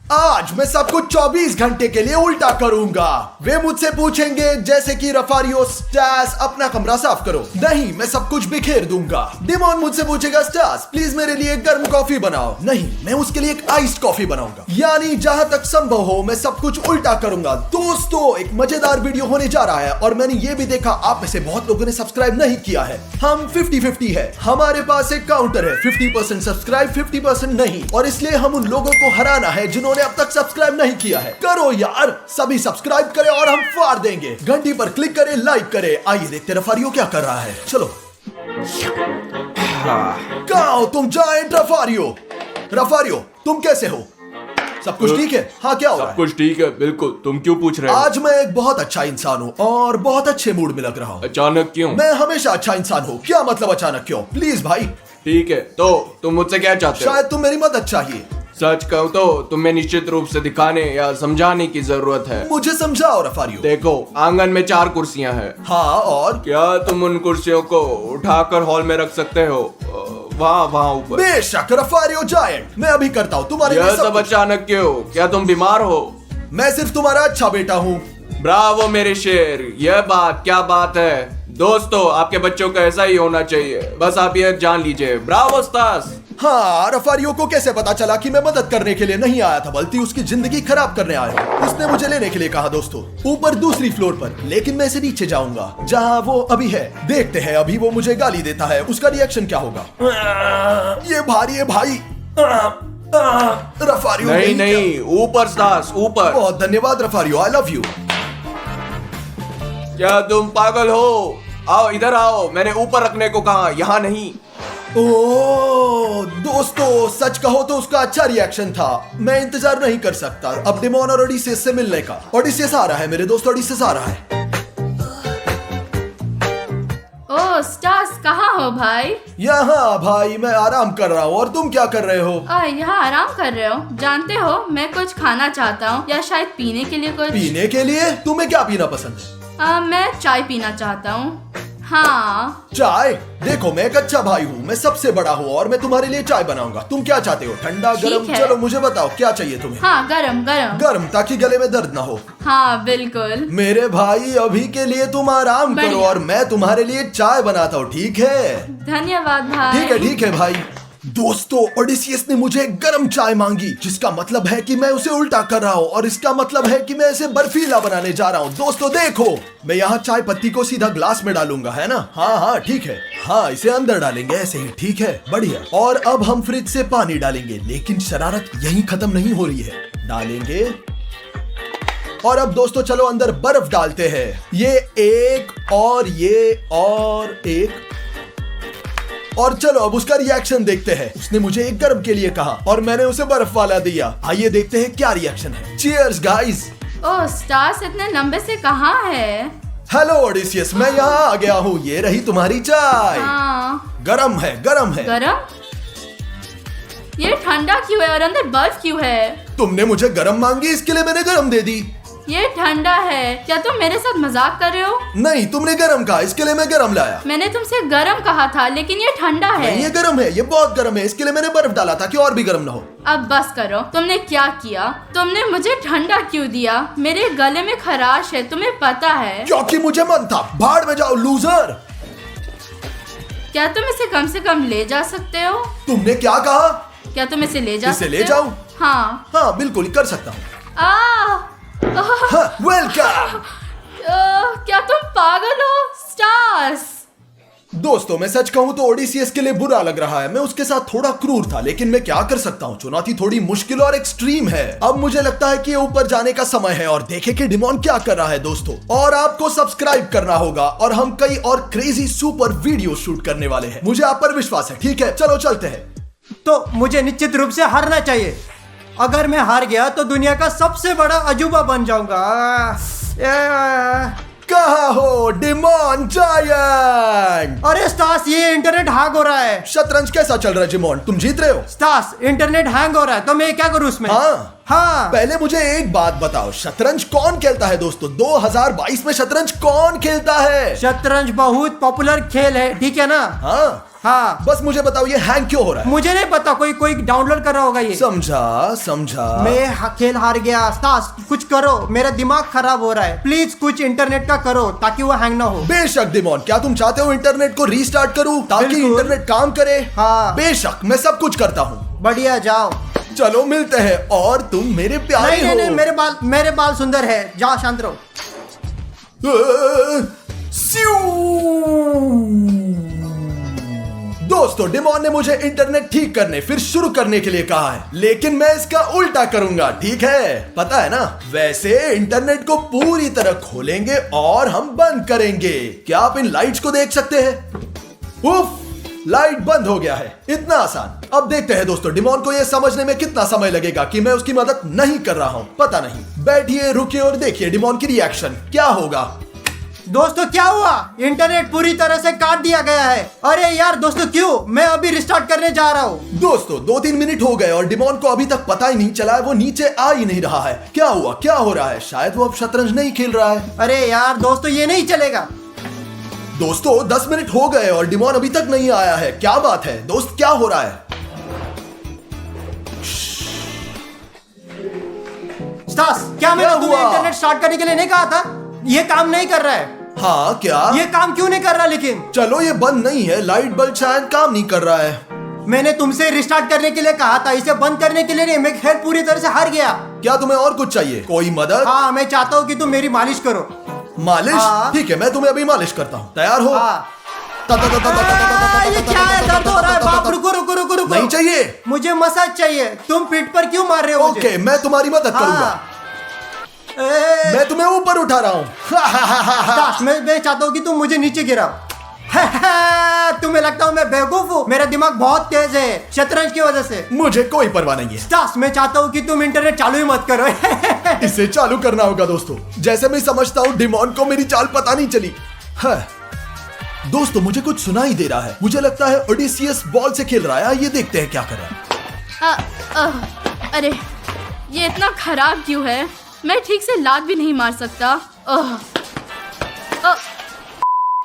आज मैं सबको 24 घंटे के लिए उल्टा करूंगा। वे मुझसे पूछेंगे जैसे कि रफारियो, स्टास अपना कमरा साफ करो। नहीं, मैं सब कुछ बिखेर दूंगा। डिमॉन मुझसे पूछेगा स्टास प्लीज मेरे लिए गर्म कॉफी बनाओ। नहीं, मैं उसके लिए एक आइस्ड कॉफी बनाऊंगा। यानी जहां तक संभव हो मैं सब कुछ उल्टा करूंगा। दोस्तों, एक मजेदार वीडियो होने जा रहा है और मैंने ये भी देखा आप में से बहुत लोगों ने सब्सक्राइब नहीं किया है। हम 50-50 है। हमारे पास एक काउंटर है, 50% सब्सक्राइब 50% नहीं, और इसलिए हम उन लोगों को हराना है जिन्होंने अब तक सब्सक्राइब नहीं किया है। करो यार, सभी सब्सक्राइब करें और हम फाड़ देंगे। घंटी पर क्लिक करें, लाइक करें। आइए देखते रफारियो क्या कर रहा है। चलो। कहाँ हो तुम जायंट रफारियो? रफारियो, तुम कैसे हो? सब कुछ ठीक है? हाँ, क्या हो रहा है? सब कुछ ठीक है, बिल्कुल। तुम क्यों पूछ रहे हो? आज मैं एक बहुत अच्छा इंसान हूँ और बहुत अच्छे मूड में लग रहा हूँ। अचानक क्यों? मैं हमेशा अच्छा इंसान हूँ। क्या मतलब अचानक क्यों? प्लीज भाई। ठीक है, तो तुम मुझसे क्या चाहते हो? शायद तुम मेरी मदद चाहिए। सच कहूँ तो तुम्हें निश्चित रूप से दिखाने या समझाने की जरूरत है। मुझे समझाओ रफारियो। देखो, आंगन में 4 कुर्सियां हैं। हाँ, और क्या तुम उन कुर्सियों को उठाकर हॉल में रख सकते हो? वहाँ ऊपर। बेशक रफारियो जायंट, मैं अभी करता हूँ तुम्हारे लिए यह सब सब कुछ। अचानक क्यों? क्या तुम बीमार हो? मैं सिर्फ तुम्हारा अच्छा बेटा हूँ। ब्रावो मेरे शेर, यह बात क्या बात है। दोस्तों, आपके बच्चों का ऐसा ही होना चाहिए। बस आप यह जान लीजिए। Bravo Stas. हाँ, रफारियो को कैसे पता चला कि मैं मदद करने के लिए नहीं आया था बल्कि उसकी जिंदगी खराब करने आया हूँ। उसने मुझे लेने के लिए कहा दोस्तों, ऊपर दूसरी फ्लोर पर, लेकिन मैं इसे नीचे जाऊंगा जहाँ वो अभी है। देखते हैं अभी वो मुझे गाली देता है, उसका रिएक्शन क्या होगा। ये भारी है भाई। रफारियो नहीं, ऊपर स्टास, ऊपर। बहुत धन्यवाद रफारियो, आई लव यू। क्या तुम पागल हो? आओ इधर आओ, मैंने ऊपर रखने को कहा, यहाँ नहीं। ओह दोस्तों, सच कहो तो उसका अच्छा रिएक्शन था। मैं इंतजार नहीं कर सकता अब डिमॉन और ओडिसियस से मिलने का। ओडिसियस आ रहा है, मेरे दोस्त ओडिसियस आ रहा है। ओह स्टास, कहाँ हो भाई? यहाँ भाई, मैं आराम कर रहा हूँ। और तुम क्या कर रहे हो? यहाँ आराम कर रहे हो? जानते हो, मैं कुछ खाना चाहता हूँ या शायद पीने के लिए कुछ। पीने के लिए? तुम्हें क्या पीना पसंद है? मैं चाय पीना चाहता हूँ। हाँ। चाय? देखो, मैं एक अच्छा भाई हूँ, मैं सबसे बड़ा हूँ और मैं तुम्हारे लिए चाय बनाऊंगा। तुम क्या चाहते हो, ठंडा, गरम? ठीक है। चलो मुझे बताओ क्या चाहिए तुम्हें। हाँ, गरम गरम। गरम, ताकि गले में दर्द ना हो। हाँ बिल्कुल। मेरे भाई, अभी के लिए तुम आराम करो बढ़िया। और मैं तुम्हारे लिए चाय बनाता हूँ, ठीक है? धन्यवाद भाई। ठीक है भाई। दोस्तों, ओडिसियस ने मुझे गर्म चाय मांगी, जिसका मतलब है कि मैं उसे उल्टा कर रहा हूँ और इसका मतलब है कि मैं इसे बर्फीला बनाने जा रहा हूँ। दोस्तों देखो, मैं यहाँ चाय पत्ती को सीधा ग्लास में डालूंगा, है ना? हाँ ठीक है। हाँ, इसे अंदर डालेंगे ऐसे ही, ठीक है, बढ़िया। और अब हम फ्रिज से पानी डालेंगे, लेकिन शरारत यहीं खत्म नहीं हो रही है। डालेंगे और अब दोस्तों चलो अंदर बर्फ डालते हैं। ये एक और ये और एक, और चलो अब उसका रिएक्शन देखते हैं। उसने मुझे एक गर्म के लिए कहा और मैंने उसे बर्फ वाला दिया। आइए देखते हैं क्या रिएक्शन है। Cheers guys. ओह स्टास, इतने लंबे से कहाँ है? हेलो ओडिसियस, मैं यहाँ आ गया हूँ। ये रही तुम्हारी चाय। हाँ। गरम है, गरम है। गरम? ये ठंडा क्यों है और अंदर बर्फ क्यों है? तुमने मुझे गरम मांगी, इसके लिए मैंने गरम दे दी। ये ठंडा है। क्या तुम मेरे साथ मजाक कर रहे हो? नहीं, तुमने गरम कहा, इसके लिए मैं गरम लाया। मैंने तुमसे गरम कहा था, लेकिन ये ठंडा है। नहीं, ये गरम है, ये बहुत गरम है, इसके लिए मैंने बर्फ डाला था कि और भी गरम ना हो। अब बस करो। तुमने क्या किया? तुमने मुझे ठंडा क्यों दिया? मेरे गले में खराश है, तुम्हें पता है। क्योंकि मुझे मन था। भाड़ में जाओ लूजर। क्या तुम इसे कम से कम ले जा सकते हो? तुमने क्या कहा? क्या तुम इसे ले जा इसे सकते ले हो? जाऊं? हाँ बिल्कुल कर सकता हूँ। वेलकम। क्या तुम पागल हो स्टार्स? दोस्तों, मैं सच कहूं तो ओडिसियस के लिए बुरा लग रहा है। मैं उसके साथ थोड़ा क्रूर था, लेकिन मैं क्या कर सकता हूँ, चुनौती थोड़ी मुश्किल और एक्सट्रीम है। अब मुझे लगता है कि ऊपर जाने का समय है और देखें कि डिमॉन क्या कर रहा है दोस्तों। और आपको सब्सक्राइब करना होगा और हम कई और क्रेजी सुपर वीडियो शूट करने वाले हैं। मुझे आप पर विश्वास है, ठीक है? चलो चलते हैं। तो मुझे निश्चित रूप से हारना चाहिए। अगर मैं हार गया तो दुनिया का सबसे बड़ा अजूबा बन जाऊंगा। कहाँ हो डिमॉन जायंट? अरे स्टास, ये इंटरनेट हैंग हो रहा है। शतरंज कैसा चल रहा है डिमॉन? तुम जीत रहे हो? स्टास, इंटरनेट हैंग हो रहा है, तो मैं क्या करूं उसमें? हाँ। पहले मुझे एक बात बताओ, शतरंज कौन खेलता है दोस्तों? 2022 में शतरंज कौन खेलता है? शतरंज बहुत पॉपुलर खेल है, ठीक है ना? हाँ, हाँ बस मुझे बताओ ये हैंग क्यों हो रहा है? मुझे नहीं पता, कोई कोई डाउनलोड कर रहा होगा ये। समझा। मैं खेल हार गया। स्टास कुछ करो, मेरा दिमाग खराब हो रहा है। प्लीज कुछ इंटरनेट का करो ताकि वो हैंग ना हो। बेशक डिमोन, क्या तुम चाहते हो इंटरनेट को रीस्टार्ट करूं ताकि बिल्कुल। इंटरनेट काम करे? हाँ। बेशक, मैं सब कुछ करता हूँ। बढ़िया, जाओ। चलो मिलते हैं। और तुम मेरे प्यारे नहीं हो। नहीं, मेरे बाल सुंदर है। जाओ, शांत रहो। दोस्तों, डिमोन ने मुझे इंटरनेट ठीक करने फिर शुरू करने के लिए कहा है, लेकिन मैं इसका उल्टा करूंगा, ठीक है? पता है ना? वैसे इंटरनेट को पूरी तरह खोलेंगे और हम बंद करेंगे। क्या आप इन लाइट्स को देख सकते हैं? उफ, लाइट बंद हो गया है। इतना आसान। अब देखते हैं दोस्तों, डिमोन को यह समझने में कितना समय लगेगा कि मैं उसकी मदद नहीं कर रहा हूं। पता नहीं। बैठिए, रुकिए और देखिए डिमोन की रिएक्शन क्या होगा। दोस्तों, क्या हुआ? इंटरनेट पूरी तरह से काट दिया गया है। अरे यार दोस्तों, क्यों? मैं अभी रिस्टार्ट करने जा रहा हूँ। दोस्तों, 2-3 मिनट हो गए और डिमोन को अभी तक पता ही नहीं चला है, वो नीचे आ ही नहीं रहा है। क्या हुआ? क्या हो रहा है? शायद वो अब शतरंज नहीं खेल रहा है। अरे यार दोस्तों, ये नहीं चलेगा। दोस्तों, 10 मिनट हो गए और डिमोन अभी तक नहीं आया है। क्या बात है दोस्त, क्या हो रहा है? स्टास, क्या मैंने क्या तुम्हें हुआ? इंटरनेट स्टार्ट करने के लिए नहीं कहा था? ये काम नहीं कर रहा है। हाँ, क्या? ये काम क्यों नहीं कर रहा? लेकिन चलो, ये बंद नहीं है। लाइट बल्ब शायद काम नहीं कर रहा है। मैंने तुमसे रिस्टार्ट करने के लिए कहा था, इसे बंद करने के लिए नहीं। मैं खेल पूरी तरह से हार गया। क्या तुम्हें और कुछ चाहिए? कोई मदद? हाँ, मैं चाहता हूँ कि तुम मेरी मालिश करो। मालिश? हाँ। ठीक है, मैं तुम्हें अभी मालिश करता हूँ। तैयार हो? हाँ। ये क्या है? दर्द हो रहा है। बाप, रुको रुको रुको रुको। नहीं चाहिए? मुझे मसाज चाहिए। तुम पीठ पर क्यों मार रहे हो मुझे? ओके, मैं तुम्हारी मदद करूंगा। हाँ। ए, मैं तुम्हें ऊपर उठा रहा हूँ। स्टास, मैं चाहता हूँ कि तुम मुझे नीचे गिराओ। तुम्हें लगता हूँ मैं बेवकूफ हूँ? मेरा दिमाग बहुत तेज है शतरंज की वजह से। मुझे कोई परवाह नहीं है। स्टास, मैं चाहता हूँ कि तुम इंटरनेट चालू ही मत करो। इसे चालू करना होगा दोस्तों। जैसे मैं समझता हूँ डिमोन को मेरी चाल पता नहीं चली है। दोस्तों, मुझे कुछ सुनाई दे रहा है। मुझे लगता है ओडिसियस बॉल से खेल रहा है। ये देखते हैं क्या कर रहा है। अरे ये इतना खराब क्यों है? मैं ठीक से लात भी नहीं मार सकता।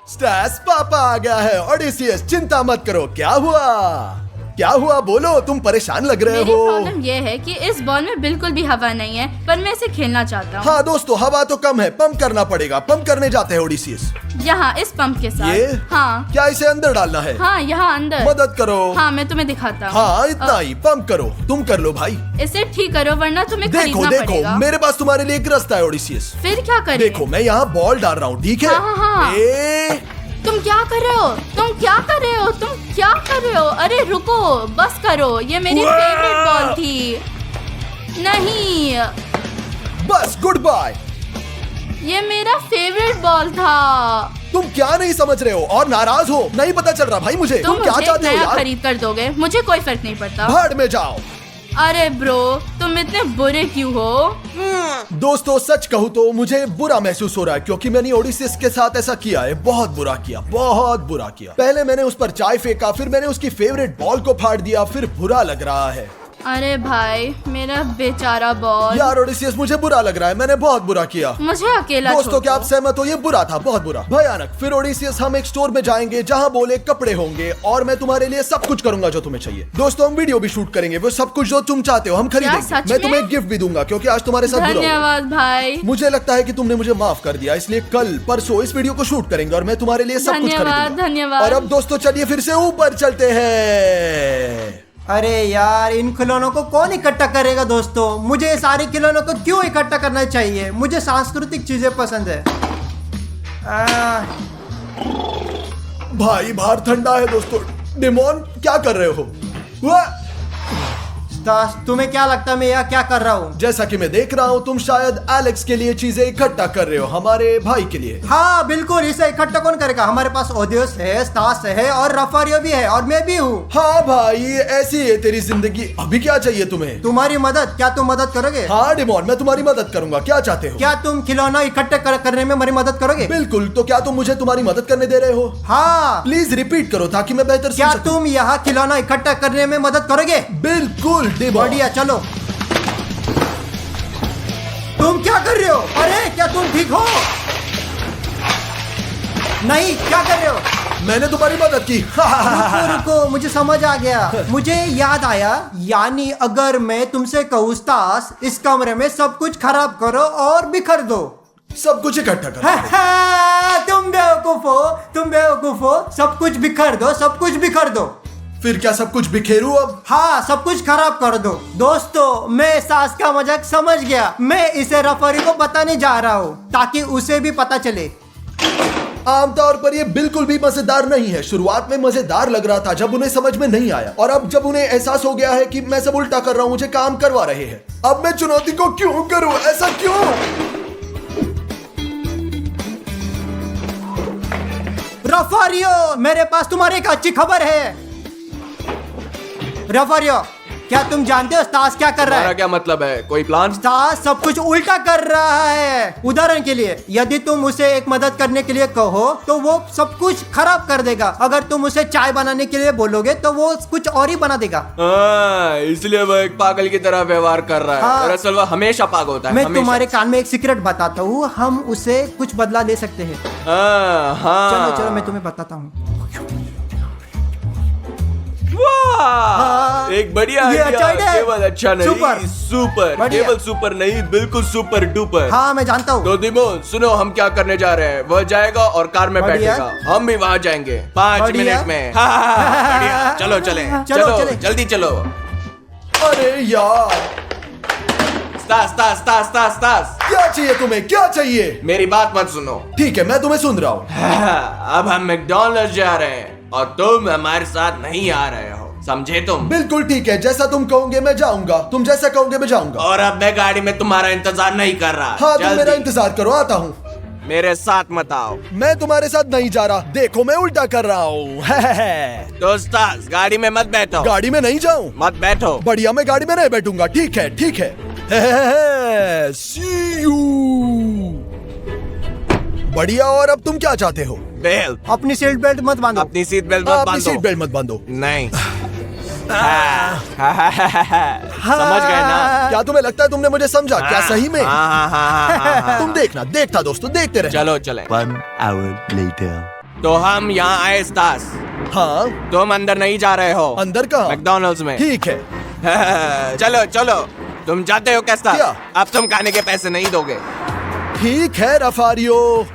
स्टास, पापा आ गया है। ओडिसियस, चिंता मत करो। क्या हुआ? क्या हुआ? बोलो, तुम परेशान लग रहे मेरी हो। प्रॉब्लम ये है कि इस बॉल में बिल्कुल भी हवा नहीं है, पर मैं इसे खेलना चाहता हूँ। हाँ दोस्तों, हवा तो कम है। पंप करना पड़ेगा। पंप करने जाते हैं ओडिसियस। यहाँ इस पंप के साथ। ये? हाँ क्या इसे अंदर डालना है? हाँ, यहाँ अंदर। मदद करो। हाँ, मैं तुम्हें दिखाता हूँ। हाँ, इतना ही। पंप करो। तुम कर लो भाई। इसे ठीक करो वरना तुम्हें देखो खरीदना देखो, पड़ेगा। मेरे पास तुम्हारे लिए एक रास्ता है ओडिसियस। फिर क्या करें? देखो, मैं यहाँ बॉल डाल रहा हूँ, ठीक है? हाँ, हाँ, हाँ। तुम क्या कर रहे हो? तुम क्या कर रहे हो? तुम क्या कर रहे हो? अरे रुको, बस करो। ये मेरी फेवरेट बॉल थी। नहीं, बस, गुड बाय। ये मेरा फेवरेट बॉल था। तुम क्या नहीं समझ रहे हो और नाराज हो? नहीं पता चल रहा भाई मुझे। तुम तुम क्या मुझे चाहते हो नया यार? खरीद कर दोगे, मुझे कोई फर्क नहीं पड़ता। भाड़ में जाओ। अरे ब्रो, तुम इतने बुरे क्यों हो? दोस्तों, सच कहूँ तो मुझे बुरा महसूस हो रहा है क्योंकि मैंने ओडिसियस के साथ ऐसा किया है। बहुत बुरा किया, बहुत बुरा किया। पहले मैंने उस पर चाय फेंका, फिर मैंने उसकी फेवरेट बॉल को फाड़ दिया, फिर बुरा लग रहा है। अरे भाई, मेरा बेचारा बॉल। यार ओडिसियस, मुझे बुरा लग रहा है। मैंने बहुत बुरा किया। मुझे अकेला दोस्तों, छोड़ क्या आप दो। सहमत हो? ये बुरा था, बहुत बुरा, भयानक। फिर ओडिसियस, हम एक स्टोर में जाएंगे जहां बोले कपड़े होंगे और मैं तुम्हारे लिए सब कुछ करूंगा जो तुम्हें चाहिए। दोस्तों, हम वीडियो भी शूट करेंगे। वो सब कुछ जो तुम चाहते हो हम खरीदेंगे। सच मैं में? तुम्हें गिफ्ट भी दूंगा क्योंकि आज तुम्हारे साथ बुरा हुआ। धन्यवाद भाई। मुझे लगता है कि तुमने मुझे माफ कर दिया, इसलिए कल परसों इस वीडियो को शूट करेंगे और मैं तुम्हारे लिए सब कुछ धन्यवाद, खरीदूंगा। धन्यवाद। और अब दोस्तों, चलिए फिर से ऊपर चलते हैं। अरे यार, इन खिलौनों को कौन इकट्ठा करेगा? दोस्तों, मुझे ये सारे खिलौनों को क्यों इकट्ठा करना चाहिए? मुझे सांस्कृतिक चीजें पसंद है। भाई, बाहर ठंडा है दोस्तों। डिमोन, क्या कर रहे हो? वाह! स्टास, तुम्हें क्या लगता है मैं यहाँ क्या कर रहा हूँ? जैसा कि मैं देख रहा हूँ, तुम शायद एलेक्स के लिए चीजें इकट्ठा कर रहे हो, हमारे भाई के लिए। हाँ बिल्कुल, इसे इकट्ठा कौन करेगा? हमारे पास ओडियस है, स्टास है और रफारियो भी है और मैं भी हूँ। हाँ भाई, ऐसी है तेरी जिंदगी। अभी क्या चाहिए तुम्हें? तुम्हारी मदद। क्या तुम मदद करोगे? हाँ डिमोन, मैं तुम्हारी मदद करूंगा। क्या चाहते हो? क्या तुम खिलौना इकट्ठे करने में मेरी मदद करोगे? बिल्कुल। तो क्या तुम मुझे तुम्हारी मदद करने दे रहे हो? हाँ। प्लीज रिपीट करो ताकि मैं बेहतर क्या सुन सकूं। तुम यहाँ खिलौना इकट्ठा करने में मदद करोगे? बिल्कुल डिमोन। बढ़िया, चलो। तुम क्या कर रहे हो? अरे क्या तुम ठीक हो? नहीं, क्या कर रहे हो? मैंने तुम्हारी मदद की। रुको, मुझे समझ आ गया, मुझे याद आया। यानी अगर मैं तुमसे कहूँ स्टास, इस कमरे में सब कुछ खराब करो और बिखर दो। सब कुछ इकट्ठा कर। तुम बेवकूफ हो, सब कुछ बिखर दो, सब कुछ बिखर दो। फिर क्या सब कुछ बिखेरू अब? हाँ, सब कुछ खराब कर दो। दोस्तों, मैं सास का मजाक समझ गया। मैं इसे रेफरी को बताने जा रहा हूँ ताकि उसे भी पता चले। आमतौर पर ये बिल्कुल भी मजेदार नहीं है। शुरुआत में मजेदार लग रहा था जब उन्हें समझ में नहीं आया, और अब जब उन्हें एहसास हो गया है कि मैं सब उल्टा कर रहा हूँ, मुझे काम करवा रहे हैं। अब मैं चुनौती को क्यों करूँ? ऐसा क्यों? रेफरियो, मेरे पास तुम्हारी एक अच्छी खबर है। रेफरियो, क्या तुम जानते हो स्टास क्या कर रहा तुम्हारा है? क्या मतलब है? कोई प्लान? स्टास सब कुछ उल्टा कर रहा है। उदाहरण के लिए, यदि तुम उसे एक मदद करने के लिए कहो तो वो सब कुछ खराब कर देगा। अगर तुम उसे चाय बनाने के लिए बोलोगे तो वो कुछ और ही बना देगा। इसलिए वो एक पागल की तरह व्यवहार कर रहा है। हाँ। दरअसल वो हमेशा पागल होता है। मैं हमेशा। तुम्हारे कान में एक सीक्रेट बताता हूँ, हम उसे कुछ बदला ले सकते हैं। हाँ। चलो चलो, मैं तुम्हें बताता हूँ। वाह! एक बढ़िया ये आइडिया। अच्छा idea है। केवल अच्छा नहीं, सुपर। सुपर। बढ़िया। केवल सुपर नहीं, बिल्कुल सुपर डुपर। हाँ, मैं जानता हूँ। तो दिमोन, सुनो हम क्या करने जा रहे हैं। वह जाएगा और कार में बढ़िया। बैठेगा, हम भी वहाँ जाएंगे 5 बढ़िया। मिनट में। बढ़िया। चलो चले, चलो, चलो चले। जल्दी चलो। अरे यार, Stas, Stas, Stas, Stas, Stas. क्या चाहिए तुम्हें? क्या चाहिए? मेरी बात मत सुनो। ठीक है, मैं तुम्हें सुन रहा हूँ। अब हम मैकडॉनल्ड्स जा रहे हैं और तुम हमारे साथ नहीं आ रहे हो, समझे तुम? बिल्कुल ठीक है, जैसा तुम कहोगे मैं जाऊंगा। तुम जैसा कहोगे मैं जाऊंगा। और अब मैं गाड़ी में तुम्हारा इंतजार नहीं कर रहा। हाँ, तुम जल्दी। मेरा इंतजार करो, आता हूँ। मेरे साथ मत आओ। मैं तुम्हारे साथ नहीं जा रहा। देखो, मैं उल्टा कर रहा हूँ। तो स्टास, गाड़ी में मत बैठो। गाड़ी में नहीं जाऊं? मत बैठो। बढ़िया, मैं गाड़ी में नहीं बैठूंगा। ठीक है, ठीक है। See you। बढ़िया, और अब तुम क्या चाहते हो? बेल्ट। अपनी सीट बेल्ट मत बांधो। अपनी सीट बेल्ट मत अपनी बांधो। सीट बेल्ट मत बांधो। नहीं। समझ गए ना? क्या तुम्हें लगता है तुमने मुझे समझा? क्या सही में? हाँ। तुम देखना, देखता दोस्तों, देखते रहे। चलो चले। 1 hour later. तो हम यहाँ आए स्टास। हाँ, तुम अंदर नहीं जा रहे हो। अंदर कहाँ? मैकडॉनल्ड्स में। ठीक है। चलो चलो, तुम जाते हो कैसा? क्या? अब तुम खाने के पैसे नहीं दोगे। ठीक है रफारियो।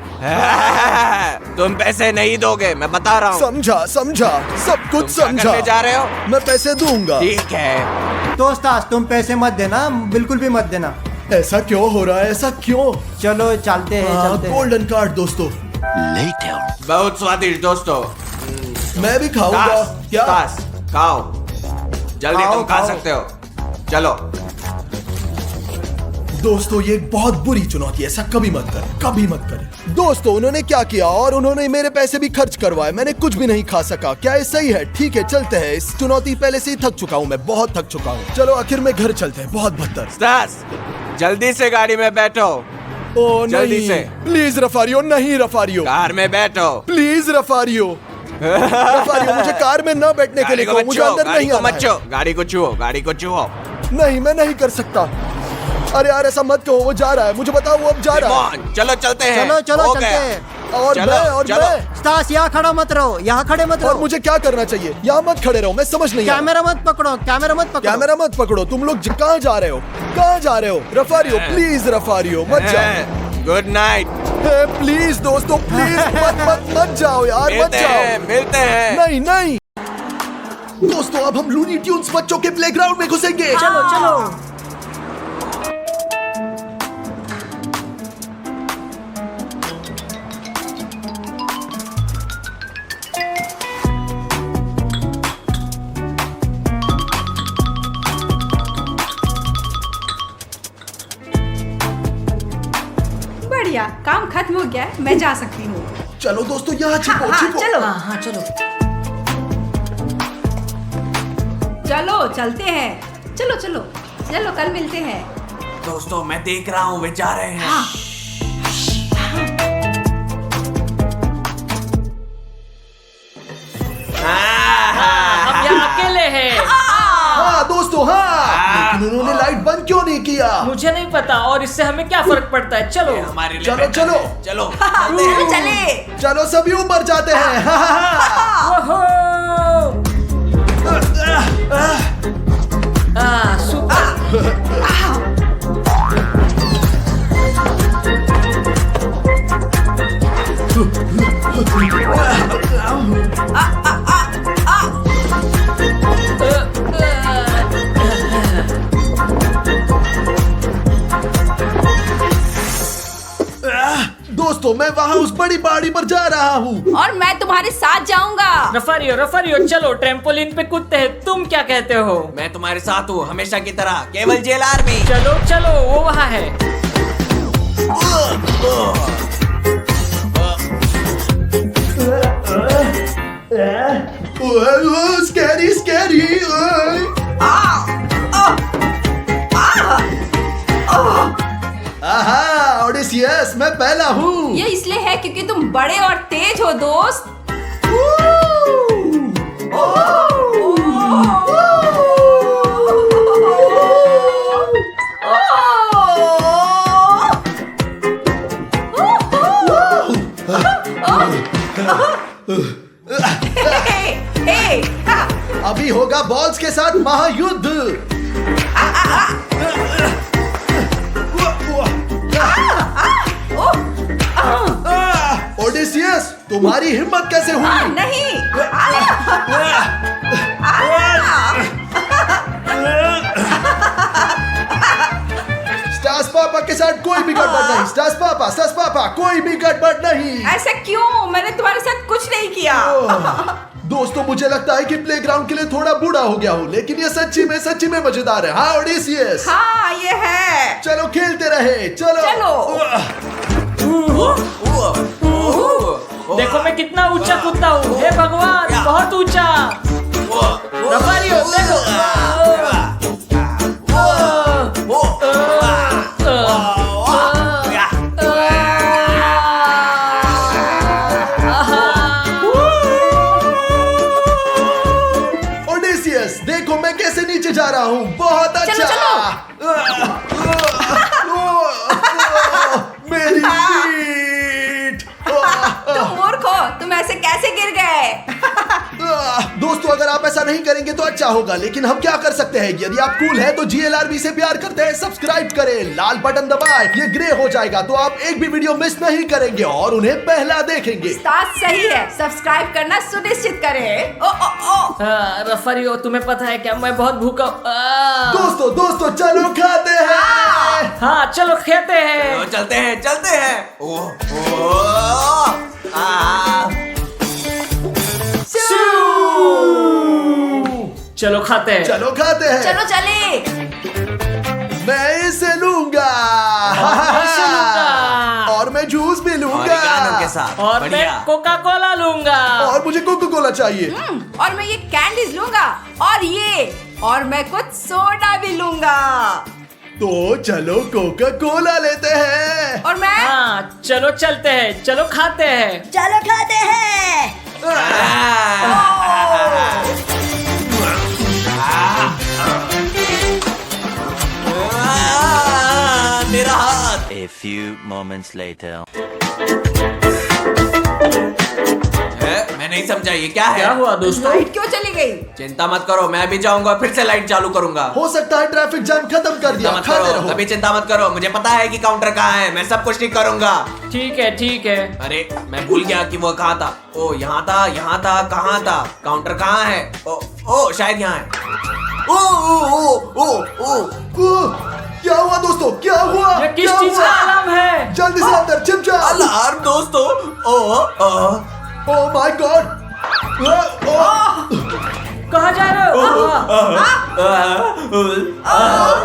तुम पैसे नहीं दोगे, मैं बता रहा हूँ। समझा, समझा, सब कुछ तुम क्या समझा। करने जा रहे हो? मैं पैसे दूंगा। ठीक है। तो स्टास, तुम पैसे मत देना, बिल्कुल भी मत देना। ऐसा क्यों हो रहा है? ऐसा क्यों? चलो चलते हैं, चलते हैं। गोल्डन कार्ड दोस्तों। Later. बहुत स्वादिष्ट दोस्तों। मैं भी खाऊंगा। स्टास, क्या? स्टास, खाओ जल्दी। खाओ, तुम खा खाओ। सकते हो। चलो। दोस्तों, ये एक बहुत बुरी चुनौती है। ऐसा कभी मत कर, कभी मत कर। दोस्तों, उन्होंने क्या किया, और उन्होंने मेरे पैसे भी खर्च करवाए। मैंने कुछ भी नहीं खा सका। क्या ये सही है? ठीक है, चलते हैं। इस चुनौती पहले से ही थक चुका हूँ मैं, बहुत थक चुका हूँ। चलो आखिर में घर चलते हैं। बहुत बदतर। स्टास, जल्दी से गाड़ी में बैठो। ओ जल्दी नहीं, से। प्लीज रफारियो, नहीं रफारियो, कार में बैठो। प्लीज रफारियो। रफारियो, मुझे कार में न बैठने के गाड़ी लिए को कहो, मत मुझे छुओ, अंदर गाड़ी नहीं को आना मत है। छुओ, गाड़ी को छुओ, गाड़ी को छुओ। नहीं, मैं नहीं कर सकता। अरे यार, ऐसा मत कहो। वो जा रहा है, मुझे बताओ वो अब जा रहा है। Come on, चलो चलते हैं। चलो चलो, हो चलते गया। हैं। और चलो, मैं चलो। मैं स्टास, यहाँ खड़ा मत रहो, यहाँ खड़े मत और रहो। मुझे क्या करना चाहिए? यहाँ मत खड़े रहो, मैं समझ नहीं आ रहा। कैमरा मत पकड़ो, कैमरा मत पकड़ो। कैमरा मत पकड़ो। तुम लोग कहाँ जा रहे हो? कहाँ जा रहे हो? रफारियो, प्लीज रफारियो, मत जाओ। Good night. प्लीज दोस्तों, प्लीज मत जाओ यार, मत मिलते हैं, जाओ। मिलते हैं। नहीं नहीं दोस्तों, अब हम लूनी ट्यून्स बच्चों के प्लेग्राउंड में घुसेंगे। चलो चलो। बढ़िया, काम खत्म हो गया है, मैं जा सकती हूँ। चलो दोस्तों, यहाँ छिपो, हाँ, छिपो। चलो। हाँ चलो। चलो चलते हैं। चलो चलो चलो, कल मिलते हैं। दोस्तों, मैं देख रहा हूँ वे जा रहे हैं। हाँ। हम यहाँ अकेले हैं। हाँ दोस्तों, हाँ। लेकिन उन्होंने लाइट बंद क्यों नहीं किया? मुझे नहीं पता, और इससे हमें क्या फर्क पड़ता है। चलो हमारे लिए चलो, बेहतर चलो। है। चलो चलो चले। चलो सभी ऊपर जाते हैं। हा, हा, हा। ओहो! सुपर। दोस्तों मैं वहाँ उस बड़ी पहाड़ी पर जा रहा हूँ। और मैं तुम्हारे साथ जाऊंगा। रफारियो चलो ट्रेम्पोलिन पे कूदते हैं। तुम क्या कहते हो? मैं तुम्हारे साथ हूँ हमेशा की तरह, केवल जेल आर्मी। चलो चलो, वो वहाँ है। Scary scary. आहा, ओडिसियस मैं पहला हूँ। ये इसलिए है क्योंकि तुम बड़े और तेज हो दोस्त। अभी होगा बॉल्स के साथ महायुद्ध। ओडिसियस तुम्हारी हिम्मत कैसे हुई? नहीं। स्टार्स पापा के साथ कोई भी गड़बड़ नहीं। स्टार्स पापा कोई भी गड़बड़ नहीं। ऐसा क्यों? मैंने तुम्हारे साथ कुछ नहीं किया। दोस्तों मुझे लगता है कि प्लेग्राउंड के लिए थोड़ा बूढ़ा हो गया हूँ, लेकिन ये सच्ची में मजेदार है। हाँ ओडिसियस। हाँ ये है। चलो खेलते रहे। चलो देखो मैं कितना ऊंचा कूदता हूँ। हे भगवान, बहुत ऊंचा। रफारियो देखो। ओडिसियस देखो मैं कैसे नीचे जा रहा हूँ। बहुत अच्छा। मेरी पीठ। तुम मूर्ख हो, तुम ऐसे कैसे गिर गए? दोस्तों अगर आप ऐसा नहीं करेंगे तो अच्छा होगा, लेकिन हम क्या कर सकते हैं? यदि आप कूल हैं तो GLRB से प्यार करते हैं, सब्सक्राइब करें, लाल बटन दबाएं, ये ग्रे हो जाएगा तो आप एक भी वीडियो मिस नहीं करेंगे और उन्हें पहला देखेंगे। बात सही है, सब्सक्राइब करना सुनिश्चित करें। ओ ओ ओ। रफारियो तुम्हें पता है क्या, मैं बहुत भूखा हूँ। दोस्तों चलो खाते हैं। हाँ चलो खेते हैं। चलते हैं। चलो खाते हैं। चलो चले। मैं इसे लूंगा। और मैं जूस भी लूंगा। ओरिगानो के साथ। और मैं बढ़िया। कोका कोला लूंगा। और मुझे कोका कोला चाहिए। और मैं ये कैंडीज लूंगा। और मैं कुछ सोडा भी लूंगा। तो चलो कोका कोला लेते हैं। और मैं हाँ चलो चलते हैं। चलो खाते हैं। चलो खाते हैं। मेरा हाथ। A few moments later. मैं नहीं समझा ये क्या है? क्या हुआ दोस्तों? लाइट क्यों चली गई? चिंता मत करो, मैं भी जाऊंगा फिर से लाइट चालू करूंगा। हो सकता है ट्रैफिक जाम खत्म कर दिया। चिंता मत खाते करो, रहो। अभी चिंता मत करो, मुझे पता है कि काउंटर कहाँ है, मैं सब कुछ ठीक करूंगा। ठीक है। अरे मैं भूल गया कि वो कहाँ था। ओ यहाँ था, कहाँ था? काउंटर कहाँ है? ओ शायद यहाँ है। ओ क्या हुआ दोस्तों? क्या हुआ? ये किस क्या चीज हुआ? का अलार्म है? जल्दी से अंदर छिप जाओ। अलार्म दोस्तों। Oh my God. कहाँ जा रहे हो? ओह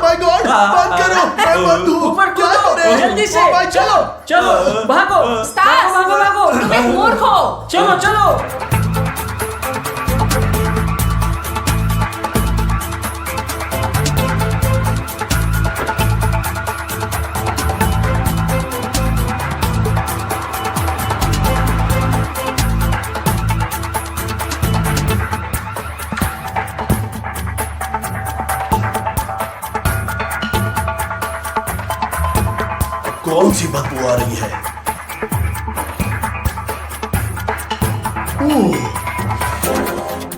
माय गॉड, बंद करो। मैं बंद हूँ। ऊपर क्या कूदो, करें? जल्दी से। Oh my God. चलो भागो। स्टार्स, भागो। तुम एक मूर्ख हो। चलो। कौन सी बदबू आ रही है?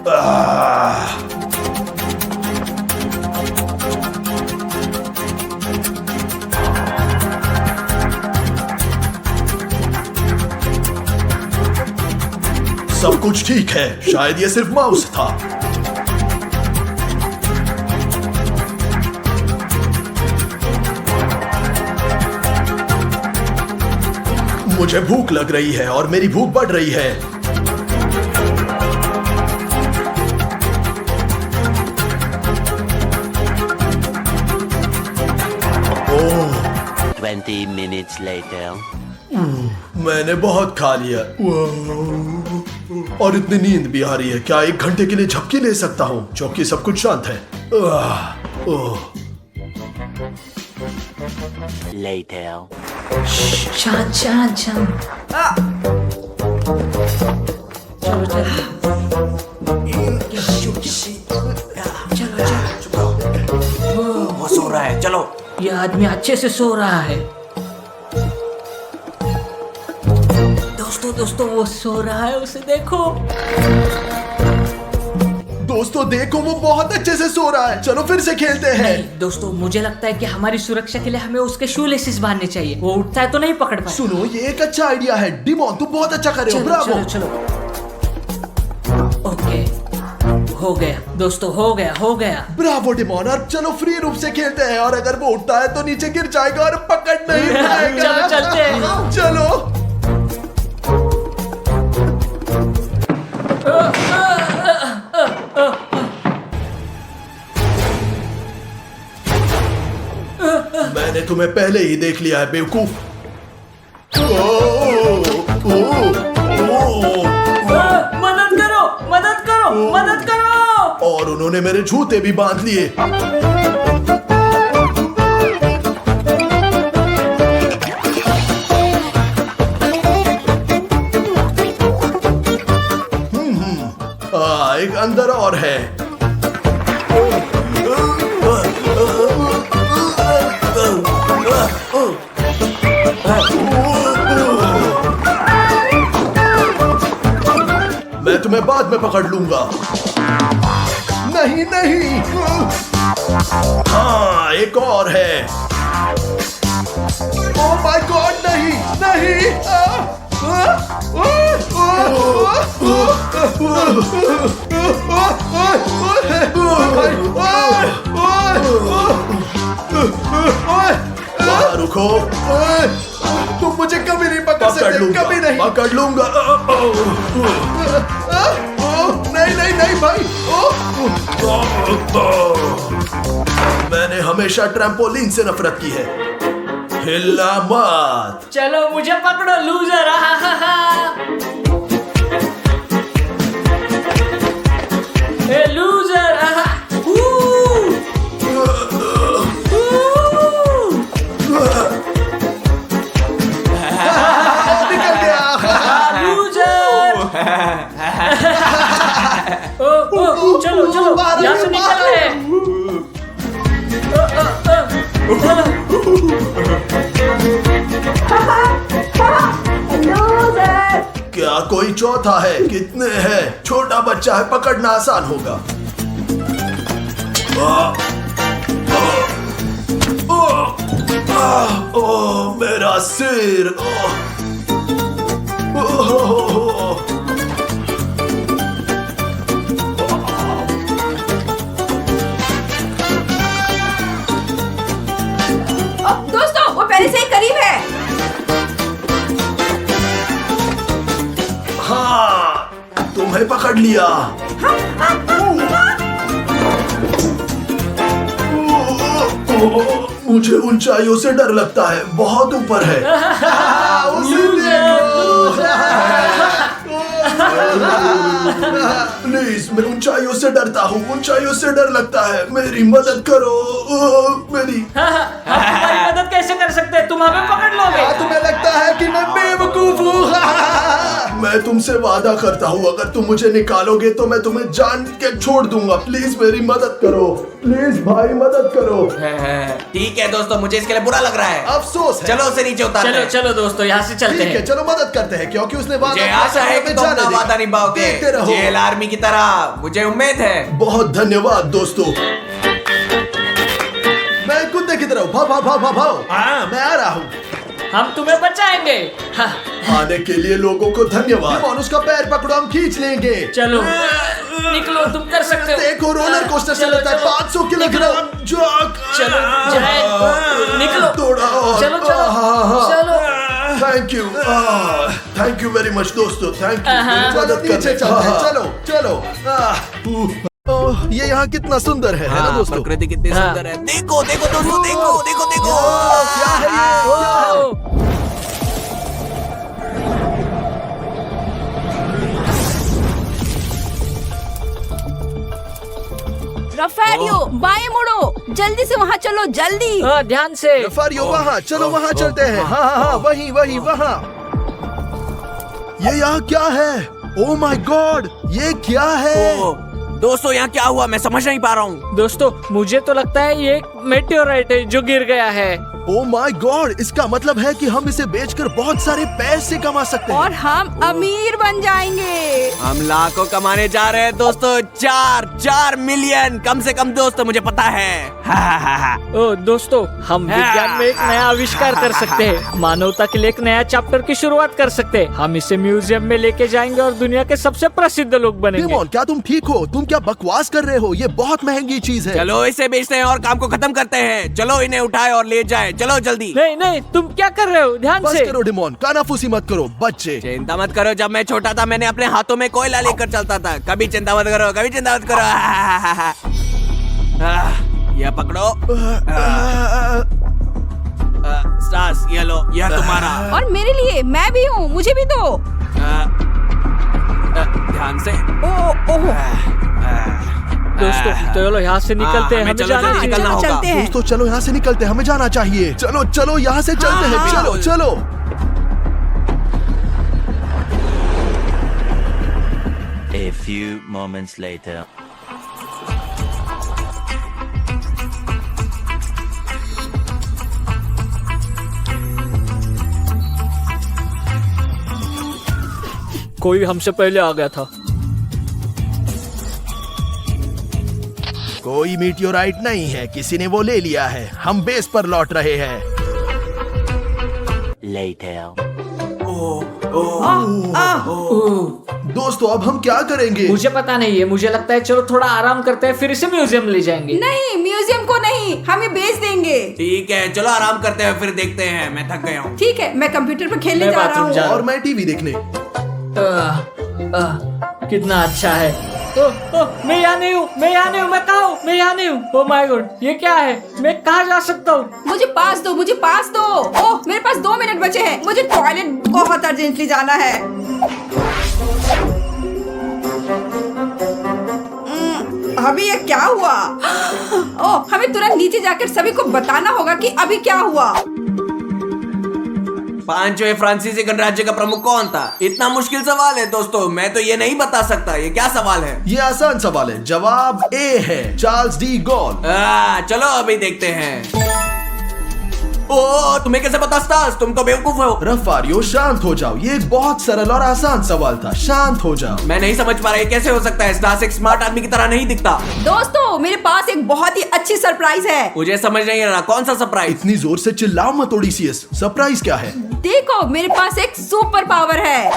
आह! सब कुछ ठीक है, शायद ये सिर्फ माउस था। मुझे भूख लग रही है और मेरी भूख बढ़ रही है। ओह, 20 minutes later. मैंने बहुत खा लिया और इतनी नींद भी आ रही है। क्या 1 घंटे के लिए झपकी ले सकता हूँ? क्योंकि सब कुछ शांत है। ओह, Later. शांत शांत शांत। चलो चलो चलो। वो सो रहा है, चलो। ये आदमी अच्छे से सो रहा है। दोस्तों वो सो रहा है, उसे देखो। दोस्तों देखो, वो बहुत अच्छे से सो रहा है। चलो फिर से खेलते हैं। नहीं दोस्तों, मुझे लगता है कि हमारी सुरक्षा के लिए हमें उसके शू लेसिस बांधने चाहिए। वो उठता है तो नहीं पकड़ पाए। सुनो, ये एक अच्छा आइडिया है। डिमोन, तुम बहुत अच्छा कर रहे हो। चलो ब्रावो। चलो चलो। ओके, हो गया दोस्तों, हो गया। Bravo demon. अब चलो फ्री रूप से खेलते हैं और अगर वो उठता है तो नीचे गिर जाएगा और पकड़ नहीं पाएगा। चलो चलते हैं। चलो। मैंने तुम्हें पहले ही देख लिया है, बेवकूफ। मदद करो। और उन्होंने मेरे जूते भी बांध लिए। एक अंदर और है। मैं तुम्हें बाद में पकड़ लूंगा। नहीं। हाँ, एक और है। ओह माय गॉड, नहीं। रुको, तुम मुझे कभी नहीं पकड़ सकते। कभी नहीं। पकड़ लूंगा। नहीं भाई। मैंने हमेशा ट्रैम्पोलिन से नफरत की है। हिलना मत। चलो मुझे पकड़ो लूजर। ए लूजर। निकल गया। लूजर। चलो यहाँ से निकल रहे। क्या कोई चौथा है? कितने हैं? छोटा बच्चा है, पकड़ना आसान होगा। ओह मेरा सिर। दोस्तों वो पहले से ही करीब है। हाँ, तुम्हें पकड़ लिया। मुझे ऊंचाइयों से डर लगता है, बहुत ऊपर है। उसे प्लीज, मैं ऊंचाइयों से डरता हूँ। ऊंचाइयों से डर लगता है। मेरी मदद करो। मेरी हमारी मदद कैसे कर सकते हैं? तुम हमें पकड़ लोगे। तुम्हें लगता है कि मैं बेवकूफ हूँ? मैं मैं तुमसे वादा करता हूँ, अगर तुम मुझे निकालोगे तो मैं तुम्हें जान के छोड़ दूंगा। प्लीज मेरी मदद करो, प्लीज भाई मदद करो। ठीक है दोस्तों, मुझे इसके लिए बुरा लग रहा है। अफसोस है। चलो उसे नीचे उतारते चलो हैं। चलो दोस्तों, यहाँ से चलते ठीक है, हैं। चलो मदद करते हैं, क्योंकि उसने वादा मुझे किया आशा है हमें कि तुम जाने अपना देगा। वादा निभाओगे, देखते रहो। जेल आर्मी की तरह। मुझे उम्मीद है। बहुत धन्यवाद दोस्तों। मैं कुत्ते की तरह भाव भाव भाव भाव भाव। मैं आ रहा हूँ। हम तुम्हें बचाएंगे। हाँ, आने के लिए लोगों को धन्यवाद। डिमॉन, उसका पैर पकड़ो, हम खींच लेंगे। चलो निकलो, तुम कर सकते हो। देखो रोलर कोस्टर चलो, चलता है, चलो, 500 किलोग्राम। चलो जाए, निकलो। थोड़ा और। चलो चलो चलो। थैंक यू वेरी मच दोस्तों, थैंक यू। चलो नीचे चलते हैं, चलो चलो। ये यहाँ कितना सुंदर है ना दोस्तों? प्रकृति कितनी सुंदर है। देखो देखो दोस्तों, देखो देखो देखो। क्या है ये? क्या है? रफारियो बाएं मुड़ो, जल्दी से वहाँ चलो, जल्दी। ध्यान से। रफारियो वहाँ चलो, वहाँ चलते हैं। हाँ हाँ हाँ, वही वही वहाँ। ये यहाँ क्या है? ओ माय गॉड, ये क्या है? दोस्तों यहाँ क्या हुआ, मैं समझ नहीं पा रहा हूँ। दोस्तों मुझे तो लगता है ये एक मेटेओराइट है जो गिर गया है। ओ माय गॉड, इसका मतलब है कि हम इसे बेचकर बहुत सारे पैसे कमा सकते हैं। और हम अमीर बन जाएंगे। हम लाखों कमाने जा रहे हैं दोस्तों। 4 मिलियन कम से कम दोस्तों, मुझे पता है। ओ दोस्तों, हम विज्ञान में एक नया आविष्कार कर सकते हैं। मानवता के लिए एक नया चैप्टर की शुरुआत कर सकते हैं। हम इसे म्यूजियम में लेके जाएंगे और दुनिया के सबसे प्रसिद्ध लोग बनेंगे। डिमॉन, क्या तुम ठीक हो? तुम क्या बकवास कर रहे हो? ये बहुत महंगी चीज है। चलो इसे बेचते हैं और काम को खत्म करते हैं। चलो इन्हें उठाए और ले जाए, चलो जल्दी। नहीं नहीं, तुम क्या कर रहे हो? ध्यान बस से। करो डिमॉन, कानाफूसी मत करो बच्चे। चिंता मत करो, जब मैं छोटा था मैंने अपने हाथों में कोयला लेकर चलता था। कभी चिंता मत करो, कभी चिंता मत करो। यह पकड़ो। स्टार्स, ये लो, यह तुम्हारा। और मेरे लिए, मैं भी हूँ, मुझे भी दो। ध्यान से। दोस्तों चलो यहाँ से निकलते हैं, हमें हमें चलो, जाना जल्दी चाहिए। निकलना होगा। चलते हैं। दोस्तों चलो यहाँ से निकलते हैं, हमें जाना चाहिए। चलो चलो यहाँ से चलते हैं, चलो चलो। A few moments later. कोई हमसे पहले आ गया था। कोई मीटियोराइट नहीं है, किसी ने वो ले लिया है। हम बेस पर लौट रहे हैं। Later. दोस्तों अब हम क्या करेंगे? मुझे पता नहीं है, मुझे लगता है चलो थोड़ा आराम करते हैं, फिर इसे म्यूजियम ले जाएंगे। नहीं, म्यूजियम को नहीं, हम ये बेच देंगे। ठीक है, चलो आराम करते हैं, फिर देखते हैं। मैं थक गया हूँ। ठीक है, मैं कंप्यूटर पर खेलने मैं जा रहा बाथरूम हूँ। जा- और मैं टीवी देखने। कितना अच्छा है। मैं यहाँ नहीं हूँ, मैं यहाँ नहीं हूँ, मैं कहाँ हूँ? मैं यहाँ नहीं हूँ। ओह माय गॉड, ये क्या है? मैं कहाँ जा सकता हूँ? मुझे पास दो, मुझे पास दो। ओह, मेरे पास 2 मिनट बचे हैं। मुझे टॉयलेट बहुत अर्जेंटली जाना है। अभी ये क्या हुआ? ओह, हमें तुरंत नीचे जाकर सभी को बताना होगा कि अभी क्या हुआ। पांचवें फ्रांसीसी गणराज्य का प्रमुख कौन था? इतना मुश्किल सवाल है दोस्तों, मैं तो ये नहीं बता सकता। ये क्या सवाल है? ये आसान सवाल है, जवाब ए है, चार्ल्स डी गॉल। चलो अभी देखते हैं। ओ, तुम्हें कैसे पता स्टार्स? तुम तो बेवकूफ हो। रफारियो शांत हो जाओ, ये एक बहुत सरल और आसान सवाल था, शांत हो जाओ। मैं नहीं समझ पा रहा, ये कैसे हो सकता है? स्टार्स एक स्मार्ट आदमी की तरह नहीं दिखता। दोस्तों, मेरे पास एक बहुत ही अच्छी सरप्राइज है। मुझे समझ नहीं आ रहा, कौन सा सरप्राइज? इतनी जोर से चिल्लाओ मत ओडिसियस, सरप्राइज क्या है? देखो, मेरे पास एक सुपर पावर है।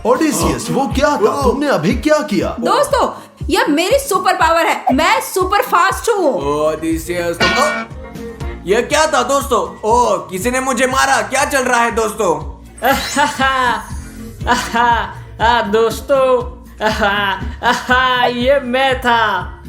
ओडिसियस, वो क्या था? तुमने अभी क्या किया? दोस्तों, यह मेरी सुपर पावर है। मैं सुपर फास्ट हूँ। ओडिसियस, ये क्या था दोस्तों? ओ, किसी ने मुझे मारा। क्या चल रहा है दोस्तों? दोस्तों, ये मैं था।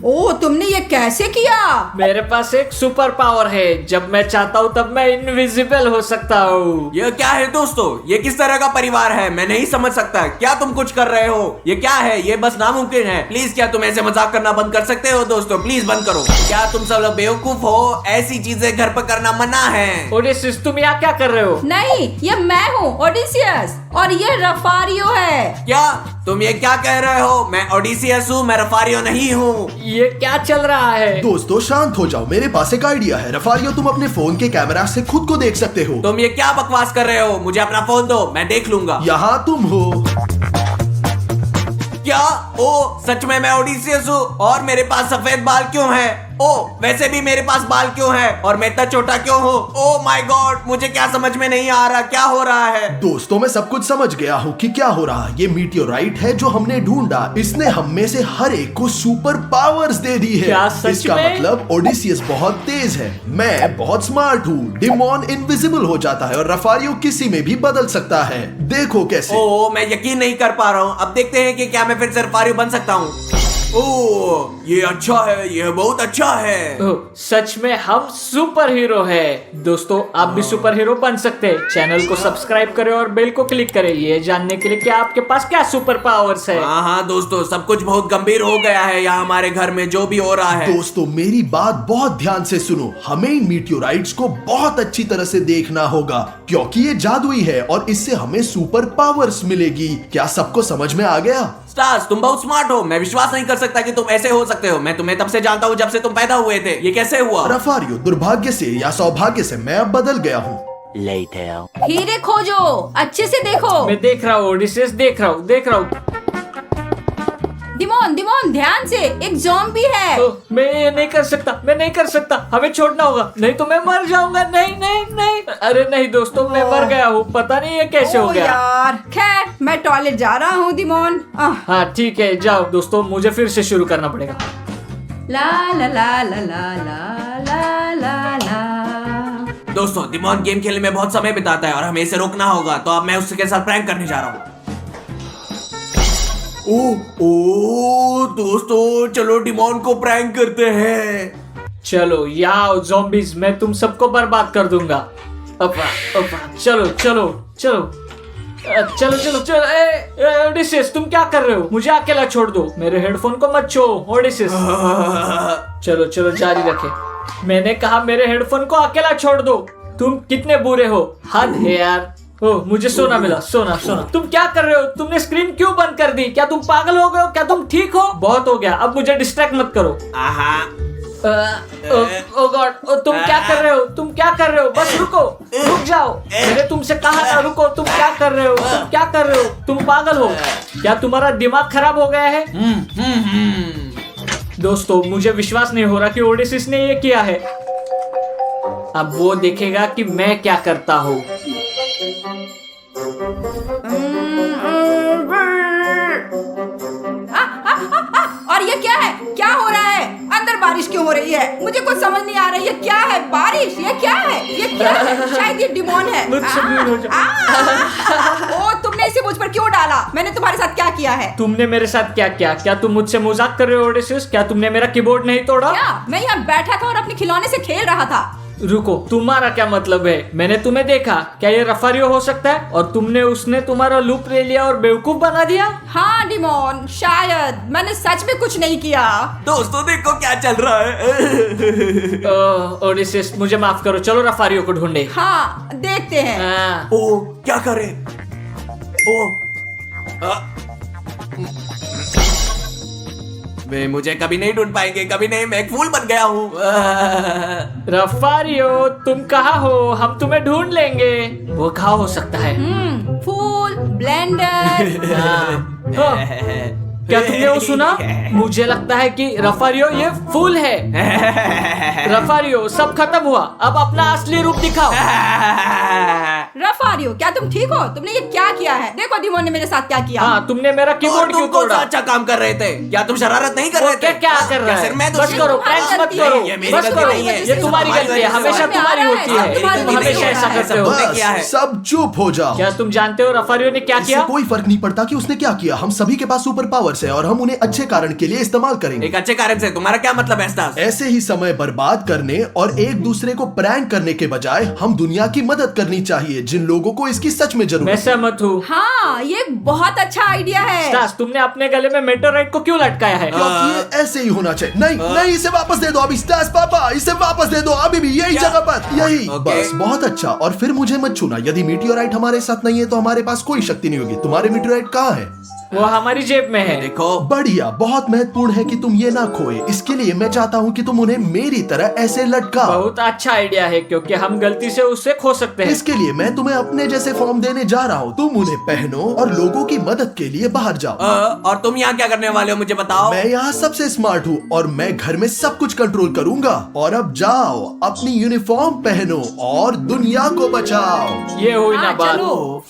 ओ तुमने ये कैसे किया? मेरे पास एक सुपर पावर है, जब मैं चाहता हूँ तब मैं इनविजिबल हो सकता हूँ। ये क्या है दोस्तों? ये किस तरह का परिवार है? मैं नहीं समझ सकता। क्या तुम कुछ कर रहे हो? ये क्या है? ये बस नामुमकिन है। प्लीज क्या तुम ऐसे मजाक करना बंद कर सकते हो दोस्तों? प्लीज बंद करो। क्या तुम सब लोग बेवकूफ हो? ऐसी चीजें घर पर करना मना है। ओडिसिस, तुम यहाँ क्या कर रहे हो? नहीं, ये मैं हूँ ओडिसियस और ये रफारियो है। क्या तुम ये क्या कह रहे हो? मैं ओडिसियस हूँ, मैं रफारियो नहीं हूँ। ये क्या चल रहा है? दोस्तों शांत हो जाओ, मेरे पास एक आइडिया है। रफारियो, तुम अपने फोन के कैमरा से खुद को देख सकते हो। तुम ये क्या बकवास कर रहे हो? मुझे अपना फोन दो, मैं देख लूंगा। यहाँ तुम हो। क्या? ओ सच में मैं ओडिसियस हूँ और मेरे पास सफेद बाल क्यों है? ओ वैसे भी मेरे पास बाल क्यों है और मैं इतना छोटा क्यों हूँ? ओ माय गॉड, मुझे क्या समझ में नहीं आ रहा, क्या हो रहा है? दोस्तों मैं सब कुछ समझ गया हूँ कि क्या हो रहा है। ये मीटियोराइट है जो हमने ढूंढा। इसने हम में से हर एक को सुपर पावर्स दे दी है। क्या सच इसका में? मतलब ओडिसियस बहुत तेज है, मैं बहुत स्मार्ट हूँ। डिमॉन इनविजिबल हो जाता है और रफारियो किसी में भी बदल सकता है। देखो कैसे। ओ मैं यकीन नहीं कर पा रहा हूँ। अब देखते हैं कि क्या मैं फिर से रफारियो बन सकता हूँ। ओ ये अच्छा है, ये बहुत अच्छा है। ओह, सच में हम सुपर हीरो है। दोस्तों आप भी सुपर हीरो बन सकते हैं। चैनल को सब्सक्राइब करें और बेल को क्लिक करें ये जानने के लिए कि आपके पास क्या सुपर पावर्स है। हाँ दोस्तों, सब कुछ बहुत गंभीर हो गया है यहाँ हमारे घर में जो भी हो रहा है। दोस्तों मेरी बात बहुत ध्यान से सुनो। हमें इन मीटियोराइट्स को बहुत अच्छी तरह से देखना होगा क्योंकि ये जादुई है और इससे हमें सुपर पावर्स मिलेगी। क्या सबको समझ में आ गया? स्टार्स, तुम बहुत स्मार्ट हो। मैं विश्वास नहीं कर सकता कि तुम ऐसे हो सकते हो। मैं तुम्हें तब से जानता हूँ जब से तुम पैदा हुए थे। ये कैसे हुआ? रफारियो, दुर्भाग्य से या सौभाग्य से मैं अब बदल गया हूँ। Later. हीरे खोजो, अच्छे से देखो। मैं देख रहा हूँ ओडिसिस, देख रहा हूँ। दिमोन दिमोन ध्यान से, एक ज़ॉम्बी है। ओह, मैं ये नहीं कर सकता। हमें छोड़ना होगा, नहीं तो मैं मर जाऊंगा। नहीं। अरे नहीं दोस्तों, मैं मर गया हूँ। पता नहीं ये कैसे हो ओ गया। यार, खैर मैं टॉयलेट जा रहा हूँ दिमोन। हाँ ठीक है, जाओ दोस्तों, मुझे फिर से शुरू करना पड़ेगा। ला ला ला ला ला ला ला ला ला। दोस्तों दिमोन गेम खेलने में बहुत समय बिताता है और हमें इसे रोकना होगा। तो अब मैं उसके साथ प्रैंक करने जा रहा हूँ। ओ दोस्तों, चलो डिमोन को प्रैंक करते हैं। चलो याओ ज़ॉम्बीज़, मैं तुम सबको बर्बाद कर दूंगा। चलो। ओडिसिस, तुम क्या कर रहे हो? मुझे अकेला छोड़ दो। मेरे हेडफोन को मत छो ओडिसिस। चलो जारी रखे। मैंने कहा मेरे हेडफोन को अकेला छोड़ दो। तुम कितने बुरे हो, हद है यार। ओह, मुझे सोना मिला। सोना। तुम क्या कर रहे हो? तुमने स्क्रीन क्यों बंद कर दी? क्या तुम पागल हो गए हो? क्या तुम ठीक हो? बहुत हो गया, अब मुझे डिस्ट्रैक्ट मत करो। ओ गॉड, तुम क्या कर रहे हो? बस रुक जाओ। मैंने तुमसे कहा ना रुको। तुम क्या कर रहे हो? तुम पागल हो क्या? तुम्हारा दिमाग खराब हो गया है? दोस्तों मुझे विश्वास नहीं हो रहा कि ओडिसिस ने ये किया है। अब वो देखेगा कि मैं क्या करता हूँ। और ये क्या है? क्या हो रहा है? अंदर बारिश क्यों हो रही है? मुझे कुछ समझ नहीं आ रहा है। ये क्या है? बारिश? ये क्या है? शायद ये डिमोन है। मुझसे दूर हो जाओ। ओ तुमने इसे मुझ पर क्यों डाला? मैंने तुम्हारे साथ क्या किया है? तुमने मेरे साथ क्या किया? क्या तुम मुझसे मजाक कर रहे हो ओडिसिस? क्या तुमने मेरा कीबोर्ड नहीं तोड़ा? क्या? मैं यहाँ बैठा था और अपने खिलौने से खेल रहा था। रुको, तुम्हारा क्या मतलब है? मैंने तुम्हें देखा। क्या ये रफारियो हो सकता है? और उसने तुम्हारा लूप ले लिया और बेवकूफ बना दिया? हाँ डिमोन, शायद मैंने सच में कुछ नहीं किया। दोस्तों देखो क्या चल रहा है। ओडिसिस मुझे माफ करो, चलो रफारियो को ढूंढे। हाँ देखते हैं। ओ क्या करे? वे मुझे कभी नहीं ढूंढ पाएंगे, कभी नहीं। मैं एक फूल बन गया हूँ। रफारियो तुम कहाँ हो? हम तुम्हें ढूंढ लेंगे। वो कहाँ हो सकता है? फूल, ब्लेंडर। क्या तुमने वो सुना? मुझे लगता है कि रफारियो ये फूल है। रफारियो सब खत्म हुआ, अब अपना असली रूप दिखाओ। रफारियो क्या तुम ठीक हो? तुमने ये क्या किया है? देखो दिमोन ने मेरे साथ क्या किया। हाँ, तुमने मेरा कीबोर्ड क्यों तोड़ा? अच्छा काम कर रहे थे। क्या तुम शरारत नहीं कर रहे थे? क्या कर रहा है? बस करो, प्रैंक्स मत करो। बस करो, ये तुम्हारी गलती है। हमेशा तुम्हारी होती है। तुम हमेशा ऐसा करते हो। बस सब चुप हो जाओ। क्या तुम जानते हो रफारियो ने क्या इससे किया? कोई फर्क नहीं पड़ता कि उसने क्या किया। हम सभी के पास सुपर पावर्स पावर्स है और हम उन्हें अच्छे कारण के लिए इस्तेमाल करेंगे। एक अच्छे कारण से तुम्हारा क्या मतलब है स्टास? ऐसे ही समय बर्बाद करने और एक दूसरे को प्रैंक करने के बजाय हम दुनिया की मदद करनी चाहिए जिन लोगों को इसकी सच में मैं जरूरत है। सहमत हूँ। हाँ, ये एक बहुत अच्छा आइडिया है। स्टास, तुमने अपने गले में मेटोराइट को क्यों लटकाया है? क्योंकि ये ऐसे ही होना चाहिए। नहीं, इसे वापस दे दो अभी। स्टास पापा, इसे वापस दे दो अभी भी, यही क्या? जगह पर, यही। ओके। बस, बहुत अच्छा। और फिर मुझे मत छूना। यदि मीटियोराइट हमारे साथ नहीं है तो हमारे पास कोई शक्ति नहीं होगी। तुम्हारे मीटियोराइट कहाँ है? वो हमारी जेब में है। देखो, बढ़िया, बहुत महत्वपूर्ण है कि तुम ये ना खोए। इसके लिए मैं चाहता हूँ कि तुम उन्हें मेरी तरह ऐसे लटकाओ। बहुत अच्छा आइडिया है क्योंकि हम गलती से उससे खो सकते हैं। इसके लिए मैं तुम्हें अपने जैसे फॉर्म देने जा रहा हूँ। तुम उन्हें पहनो और लोगों की मदद के लिए बाहर जाओ। और तुम यहाँ क्या करने वाले हो मुझे बताओ? मैं यहाँ सबसे स्मार्ट हूँ और मैं घर में सब कुछ कंट्रोल करूंगा। और अब जाओ, अपनी यूनिफॉर्म पहनो और दुनिया को बचाओ। ये हुई ना हाँ, बात। चलो।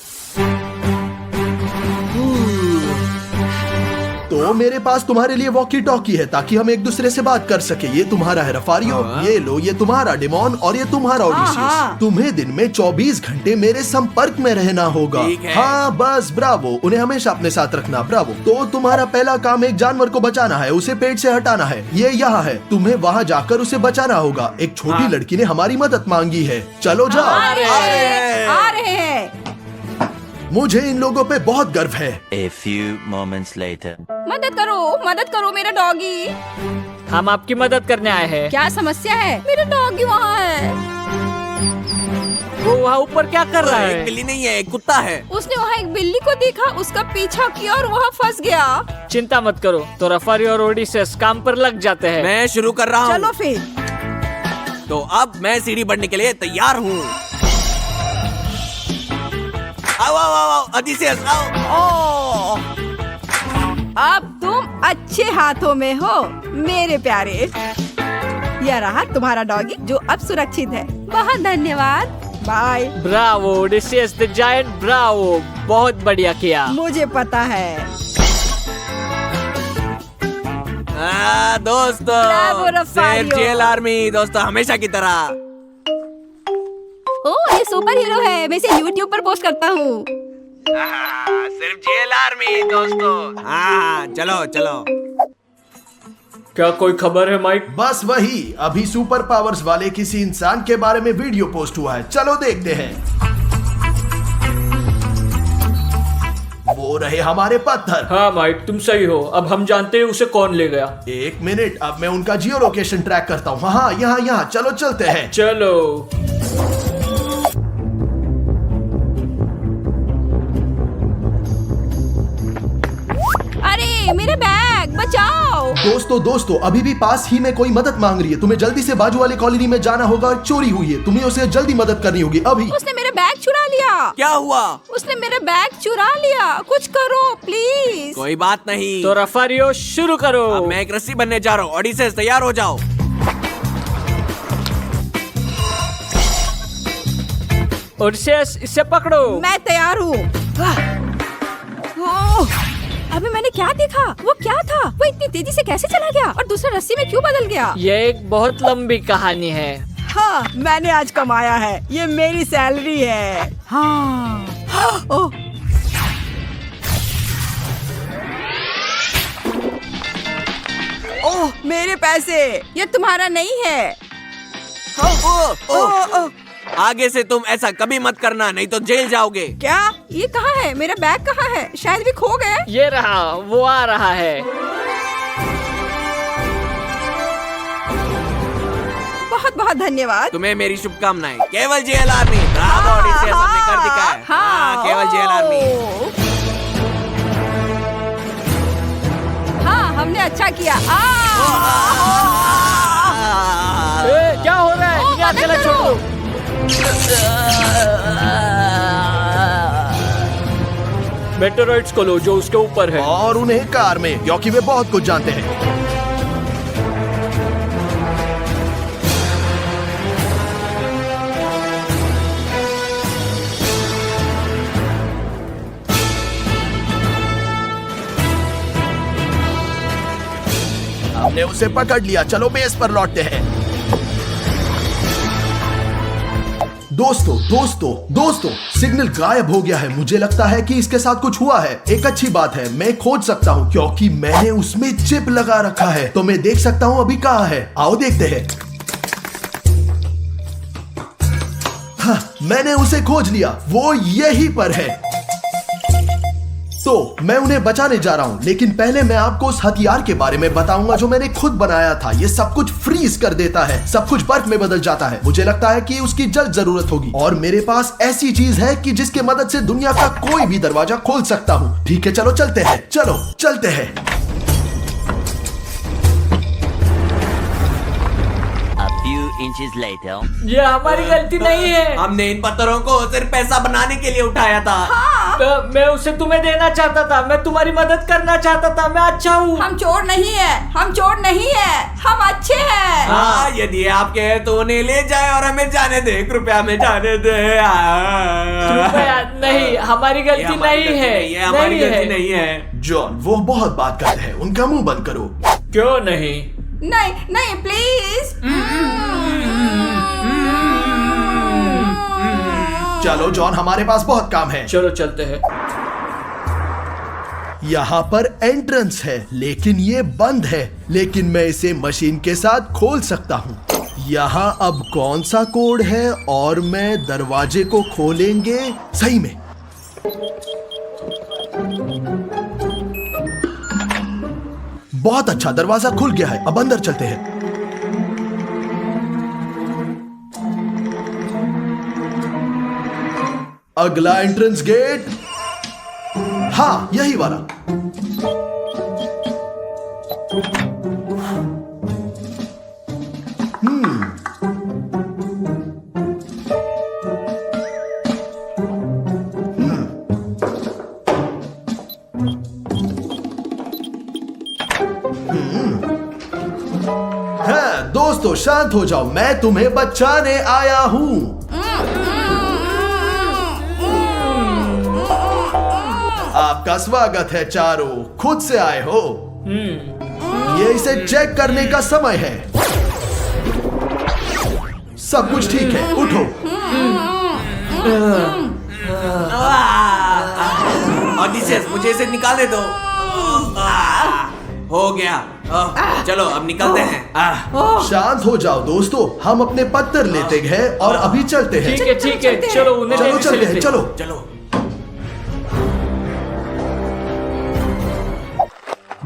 तो मेरे पास तुम्हारे लिए वॉकी टॉकी है ताकि हम एक दूसरे से बात कर सके। ये तुम्हारा है रफारियो, ये लो, ये तुम्हारा डिमोन और ये तुम्हारा ओडिसियस। हाँ। तुम्हें दिन में 24 घंटे मेरे संपर्क में रहना होगा। ठीक है। हाँ बस, ब्रावो। उन्हें हमेशा अपने साथ रखना, ब्रावो। तो तुम्हारा पहला काम एक जानवर को बचाना है, उसे पेट से हटाना है। ये यहाँ है, तुम्हें वहाँ जाकर उसे बचाना होगा। एक छोटी हाँ। लड़की ने हमारी मदद मांगी है। चलो जाओ। आ रहे हैं। मुझे इन लोगों पे बहुत गर्व है। A few moments later. मदद करो मेरा डॉगी। हम आपकी मदद करने आए हैं। क्या समस्या है? मेरा डॉगी वहाँ है। वो वहाँ ऊपर क्या कर रहा एक है? बिल्ली नहीं है, एक कुत्ता है। उसने वहाँ एक बिल्ली को देखा, उसका पीछा किया और वहाँ फंस गया। चिंता मत करो, तो रफारी और ओडिसेस काम पर लग जाते हैं। मैं शुरू कर रहा चलो हूँ। फिर। तो अब मैं सीढ़ी बढ़ने के लिए तैयार हूँ। आओ आओ आओ, ओडिसियस आओ। ओ, अब तुम अच्छे हाथों में हो मेरे प्यारे। यह रहा तुम्हारा डॉगी जो अब सुरक्षित है। बहुत धन्यवाद। Bye. Bravo Odysseus the giant, bravo, बहुत बढ़िया किया। मुझे पता है। दोस्तों, ब्रावो, रफारियो। सिर्फ जेल आर्मी दोस्तों, हमेशा की तरह। ओह, ये सुपर हीरो है। मैं इसे YouTube पर पोस्ट करता हूँ। सिर्फ जेल आर्मी दोस्तों। हाँ, चलो चलो। क्या कोई खबर है माइक? बस वही, अभी सुपर पावर्स वाले किसी इंसान के बारे में वीडियो पोस्ट हुआ है। चलो देखते हैं। वो रहे हमारे पत्थर। हाँ माइक, तुम सही हो। अब हम जानते हैं उसे कौन ले गया। एक मिनट, अब मैं उनका जियो लोकेशन ट्रैक करता हूँ। हाँ, यहाँ, चलो चलते हैं। चलो। अरे मेरा बैग बचाओ। दोस्तों, अभी भी पास ही में कोई मदद मांग रही है। तुम्हें जल्दी से बाजू वाली कॉलोनी में जाना होगा। चोरी हुई है, तुम्हें उसे जल्दी मदद करनी होगी अभी। उसने मेरा बैग चुरा लिया। क्या हुआ? उसने मेरा बैग चुरा लिया। कुछ करो प्लीज। कोई बात नहीं। तो रफारियो शुरू करो। अब मैं एक रस्सी बनने जा रहा हूँ। ओडिसेस तैयार हो जाओ। ओडिसेस, इसे पकड़ो। मैं तैयार हूँ। अभी मैंने क्या देखा? वो क्या था? वो इतनी तेजी से कैसे चला गया और दूसरा रस्सी में क्यों बदल गया? ये एक बहुत लंबी कहानी है। हाँ, मैंने आज कमाया है। ये मेरी सैलरी है। हाँ। ओह, ओह, मेरे पैसे। ये तुम्हारा नहीं है। ओह, आगे से तुम ऐसा कभी मत करना, नहीं तो जेल जाओगे। क्या? ये कहाँ है? मेरा बैग कहाँ है? शायद भी खो गए। ये रहा, वो आ रहा है। बहुत बहुत धन्यवाद। तुम्हें मेरी शुभकामनाएं। केवल जेल आर्मी। ब्रावो ओडिसियस, हमने कर दिखाया। हाँ, केवल जेल आर्मी। हाँ, हमने अच्छा किया। ए, क्या हो रहा है? इन्हें अकेला छोड़ दो। मेटेराइट्स को लो जो उसके ऊपर है। और उन्हें कार में, क्योंकि वे बहुत कुछ जानते हैं। हमने उसे पकड़ लिया। चलो बेस पर लौटते हैं। दोस्तों सिग्नल गायब हो गया है। मुझे लगता है कि इसके साथ कुछ हुआ है। एक अच्छी बात है, मैं खोज सकता हूँ क्योंकि मैंने उसमें चिप लगा रखा है, तो मैं देख सकता हूँ अभी कहाँ है। आओ देखते हैं। हाँ, मैंने उसे खोज लिया, वो यहीं पर है। तो मैं उन्हें बचाने जा रहा हूं, लेकिन पहले मैं आपको उस हथियार के बारे में बताऊंगा जो मैंने खुद बनाया था। ये सब कुछ फ्रीज कर देता है, सब कुछ बर्फ में बदल जाता है। मुझे लगता है कि उसकी जल्द जरूरत होगी और मेरे पास ऐसी चीज है कि जिसके मदद से दुनिया का कोई भी दरवाजा खोल सकता हूं। ठीक है, चलो चलते हैं, चलो चलते हैं। A few inches later. ये हमारी गलती नहीं है। हमने इन पत्थरों को सिर्फ पैसा बनाने के लिए उठाया था। तो मैं उसे तुम्हें देना चाहता था, मैं तुम्हारी मदद करना चाहता था, मैं अच्छा हूँ। हम चोर नहीं है, हम चोर नहीं है, हम अच्छे हैं। हाँ, यदि आपके हैं तो उन्हें ले जाए और हमें जाने दे। कृपया हमें जाने दे। कृपया नहीं, हमारी ये गलती हमारी नहीं गलती है, नहीं है, हमारी नहीं गलती है। नहीं है। जॉन, वो बहुत बात करते हैं, उनका मुंह बंद करो। क्यों नहीं? नहीं नहीं प्लीज। चलो जॉन, हमारे पास बहुत काम है। चलो चलते हैं। यहाँ पर एंट्रेंस है, लेकिन ये बंद है। लेकिन मैं इसे मशीन के साथ खोल सकता हूँ। यहाँ अब कौन सा कोड है और मैं दरवाजे को खोलेंगे सही में। बहुत अच्छा, दरवाजा खुल गया है। अब अंदर चलते हैं। अगला एंट्रेंस गेट, हाँ यही वाला। हाँ दोस्तों, शांत हो जाओ, मैं तुम्हें बचाने आया हूं। आपका स्वागत है चारों, खुद से आए हो। ये इसे चेक करने का समय है। सब कुछ ठीक है, उठो। ओडिसेस, मुझे इसे निकालने दो। हो गया। चलो अब निकलते हैं। शांत हो जाओ दोस्तों, हम अपने पत्थर लेते हैं और अभी चलते हैं। ठीक है, ठीक है, चलो उन्हें चलो लेने से चलते हैं, लेते। चलो। चलो।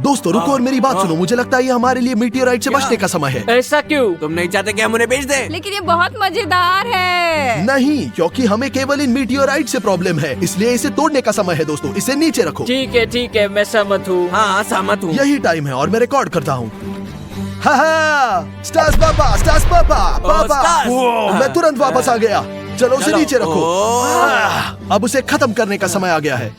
दोस्तों रुको और मेरी बात सुनो। मुझे लगता है ये हमारे लिए मीटियोराइट से बचने का समय है। ऐसा क्यों? तुम नहीं चाहते कि हम उन्हें बेच दें? लेकिन ये बहुत मजेदार है। नहीं, क्योंकि हमें केवल इन मीटियोराइट से प्रॉब्लम है, इसलिए इसे तोड़ने का समय है। दोस्तों इसे नीचे रखो। ठीक है, मैं सहमत हूँ। हाँ, सहमत हूँ। यही टाइम है और मैं रिकॉर्ड करता हूँ। स्टार्स पापा, स्टार्स पापा, पापा। स्टार्स। वो, मैं तुरंत वापस आ गया। चलो उसे चलो। नीचे रखो। अब उसे खत्म करने का समय आ गया है।